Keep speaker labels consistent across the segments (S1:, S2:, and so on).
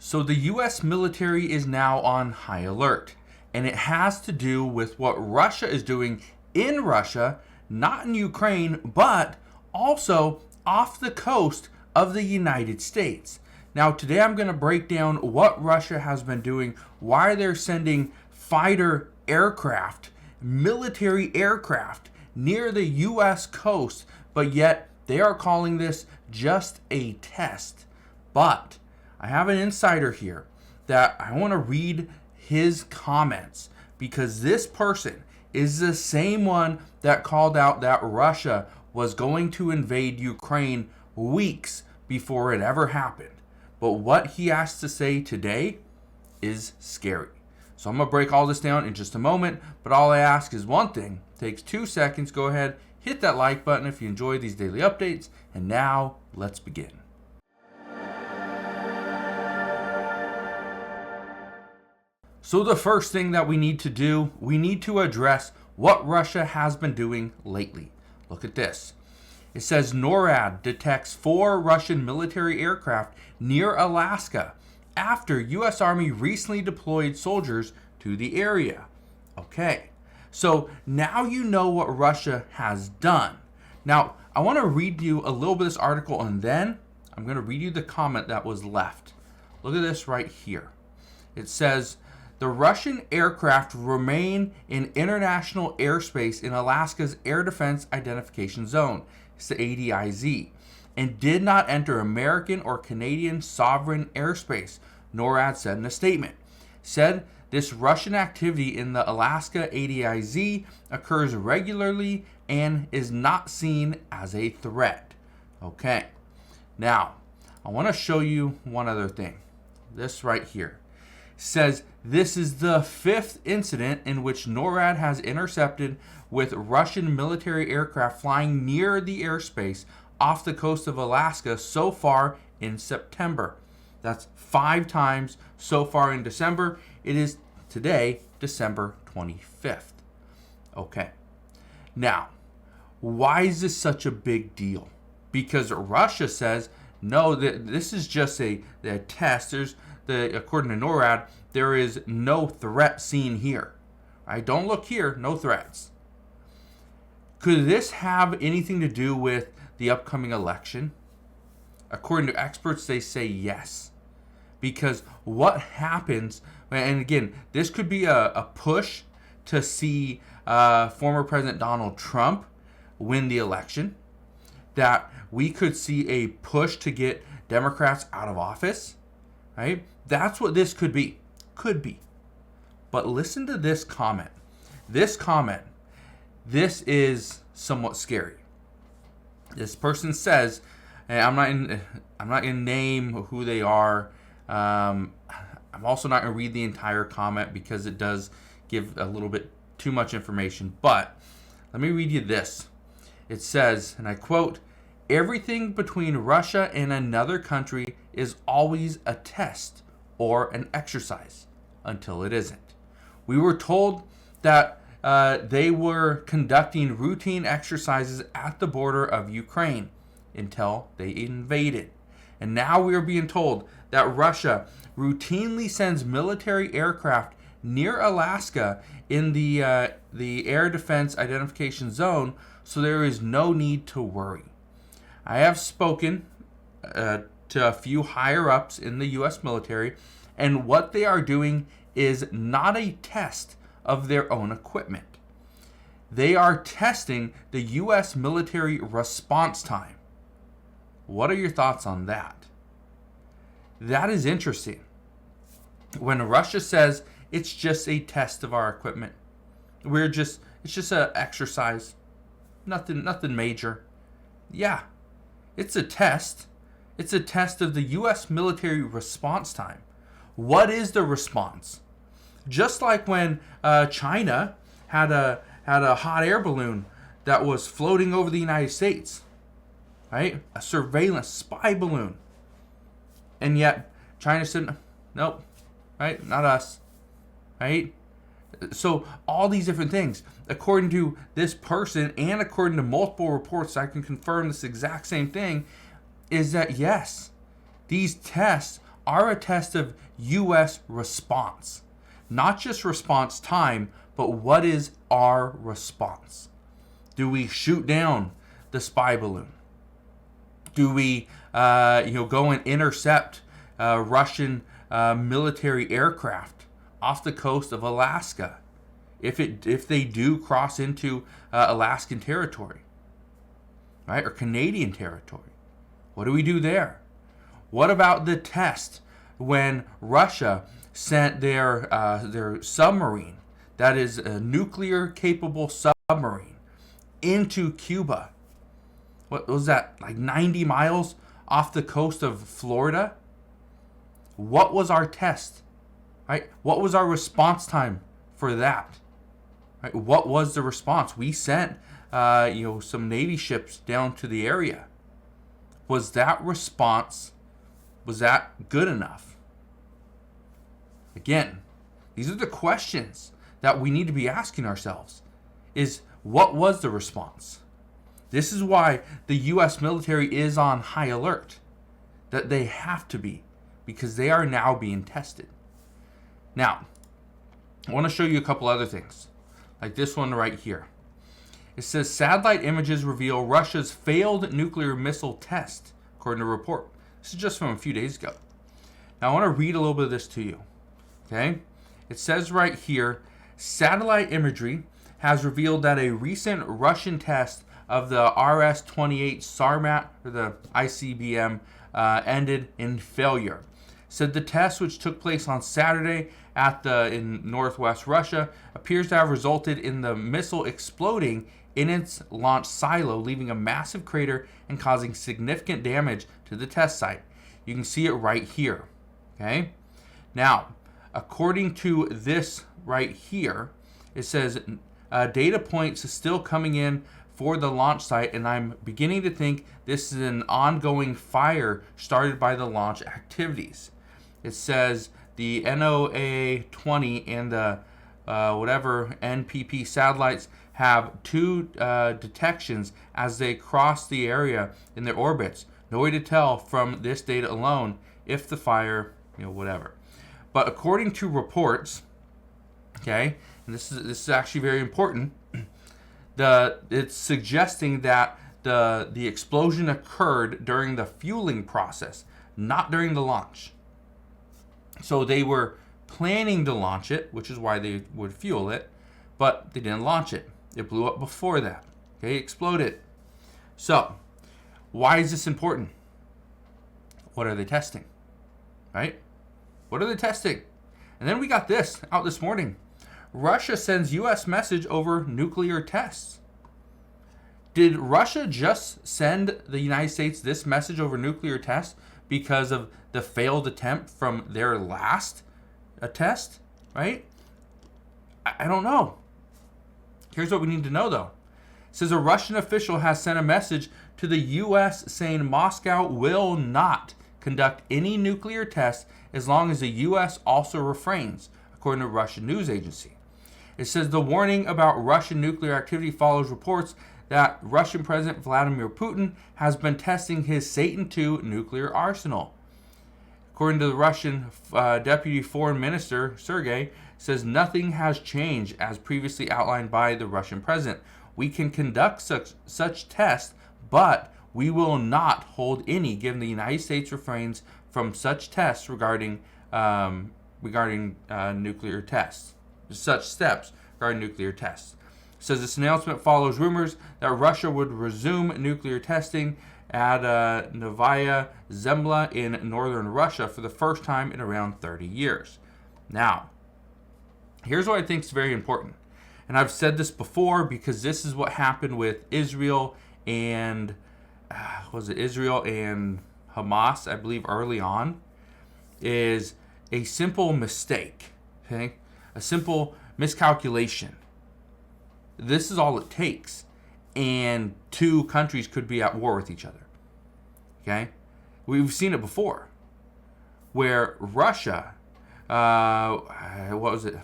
S1: So the US military is now on high alert, and it has to do with what Russia is doing in Russia, not in Ukraine, but also off the coast of the United States. Now, today I'm going to break down what Russia has been doing, why they're sending fighter aircraft, military aircraft near the US coast, but yet they are calling this just a test. But I have an insider here that I want to read his comments, because this person is the same one that called out that Russia was going to invade Ukraine weeks before it ever happened. But what he has to say today is scary. So I'm going to break all this down in just a moment, but all I ask is one thing. It takes 2 seconds. Go ahead, hit that like button if you enjoy these daily updates. And now, let's begin. So the first thing that we need to do, we need to address what Russia has been doing lately. Look at this. It says NORAD detects 4 Russian military aircraft near Alaska after U.S. Army recently deployed soldiers to the area. Okay, so now you know what Russia has done. Now, I want to read you a little bit of this article, and then I'm going to read you the comment that was left. Look at this right here. It says, the Russian aircraft remain in international airspace in Alaska's Air Defense Identification Zone, it's the ADIZ, and did not enter American or Canadian sovereign airspace, NORAD said in a statement. Said this Russian activity in the Alaska ADIZ occurs regularly and is not seen as a threat. Okay, now I want to show you one other thing. This right here says this is the 5th incident in which NORAD has intercepted with Russian military aircraft flying near the airspace off the coast of Alaska so far in September. That's 5 times so far in December. It is today, December 25th. Okay. Now, why is this such a big deal? Because Russia says, no, this is just a test. According to NORAD, there is no threat seen here. Right? Don't look here, no threats. Could this have anything to do with the upcoming election? According to experts, they say yes. Because what happens, and again, this could be a push to see former President Donald Trump win the election, that we could see a push to get Democrats out of office, right? That's what this could be. Could be. But listen to this comment. This is somewhat scary. This person says, and I'm not gonna name who they are. I'm also not gonna read the entire comment because it does give a little bit too much information. But let me read you this. It says, and I quote, "Everything between Russia and another country is always a test or an exercise until it isn't. We were told that they were conducting routine exercises at the border of Ukraine until they invaded. And now we are being told that Russia routinely sends military aircraft near Alaska in the Air Defense Identification Zone, so there is no need to worry. I have spoken to a few higher-ups in the U.S. military, and what they are doing is not a test of their own equipment. They are testing the U.S. military response time." What are your thoughts on that? That is interesting. When Russia says it's just a test of our equipment, it's just an exercise, nothing major. Yeah, it's a test. It's a test of the U.S. military response time. What is the response? Just like when China had a hot air balloon that was floating over the United States, right? A surveillance spy balloon. And yet China said, nope, right? Not us, right? So all these different things, according to this person and according to multiple reports, I can confirm this exact same thing, is that yes, these tests are a test of U.S. response. Not just response time, but what is our response? Do we shoot down the spy balloon? Do we go and intercept Russian military aircraft off the coast of Alaska if they do cross into Alaskan territory, right, or Canadian territory? What do we do there? What about the test when Russia sent their submarine, that is a nuclear capable submarine, into Cuba? What was that, like 90 miles off the coast of Florida? What was our test? Right? What was our response time for that? Right? What was the response? We sent some Navy ships down to the area. Was that response, was that good enough? Again, these are the questions that we need to be asking ourselves. Is what was the response? This is why the U.S. military is on high alert. That they have to be, because they are now being tested. Now, I want to show you a couple other things, like this one right here. It says satellite images reveal Russia's failed nuclear missile test, according to a report. This is just from a few days ago. Now, I want to read a little bit of this to you. Okay? It says right here, satellite imagery has revealed that a recent Russian test of the RS-28 Sarmat, or the ICBM, ended in failure. Said the test, which took place on Saturday in northwest Russia, appears to have resulted in the missile exploding in its launch silo, leaving a massive crater and causing significant damage to the test site. You can see it right here. Okay? Now, according to this right here, it says data points is still coming in for the launch site, and I'm beginning to think this is an ongoing fire started by the launch activities. It says the NOAA-20 and the whatever NPP satellites have two detections as they cross the area in their orbits. No way to tell from this data alone if the fire, whatever. But according to reports, okay, and this is actually very important, it's suggesting that the explosion occurred during the fueling process, not during the launch. So they were planning to launch it, which is why they would fuel it, but they didn't launch it. It blew up before that. Okay, exploded. So, why is this important? What are they testing? Right? What are they testing? And then we got this out this morning. Russia sends U.S. message over nuclear tests. Did Russia just send the United States this message over nuclear tests because of the failed attempt from their last test? Right? I don't know. Here's what we need to know, though. It says a Russian official has sent a message to the U.S. saying Moscow will not conduct any nuclear tests as long as the U.S. also refrains, according to a Russian news agency. It says the warning about Russian nuclear activity follows reports that Russian President Vladimir Putin has been testing his Satan II nuclear arsenal. According to the Russian Deputy Foreign Minister, Sergei, says nothing has changed as previously outlined by the Russian president. We can conduct such tests, but we will not hold any given the United States refrains from such tests regarding nuclear tests. Such steps regarding nuclear tests. It says this announcement follows rumors that Russia would resume nuclear testing at Novaya Zemlya in northern Russia for the first time in around 30 years. Now, here's what I think is very important. And I've said this before because this is what happened with Israel and Israel and Hamas, I believe, early on, is a simple mistake, okay? A simple miscalculation. This is all it takes, and two countries could be at war with each other, okay? We've seen it before, where Russia, what was it?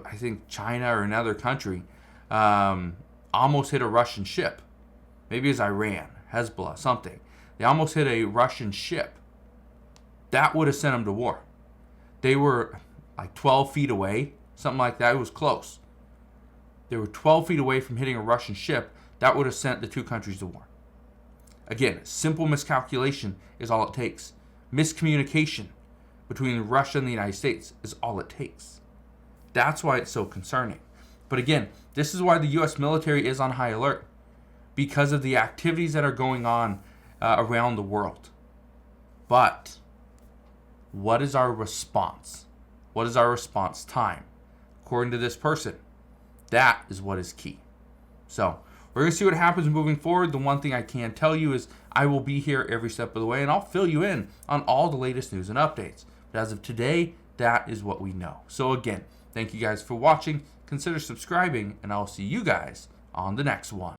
S1: I think China or another country almost hit a Russian ship. Maybe it was Iran, Hezbollah, something. They almost hit a Russian ship. that would have sent them to war. They were like 12 feet away, something like that. It was close. They were 12 feet away from hitting a Russian ship. That would have sent the two countries to war. Again, simple miscalculation is all it takes. Miscommunication between Russia and the United States is all it takes. That's why it's so concerning. But again, this is why the U.S. military is on high alert, because of the activities that are going on around the world. But what is our response? What is our response time? According to this person, that is what is key. So we're going to see what happens moving forward. The one thing I can tell you is I will be here every step of the way, and I'll fill you in on all the latest news and updates. But as of today, that is what we know. So again, thank you guys for watching. Consider subscribing, and I'll see you guys on the next one.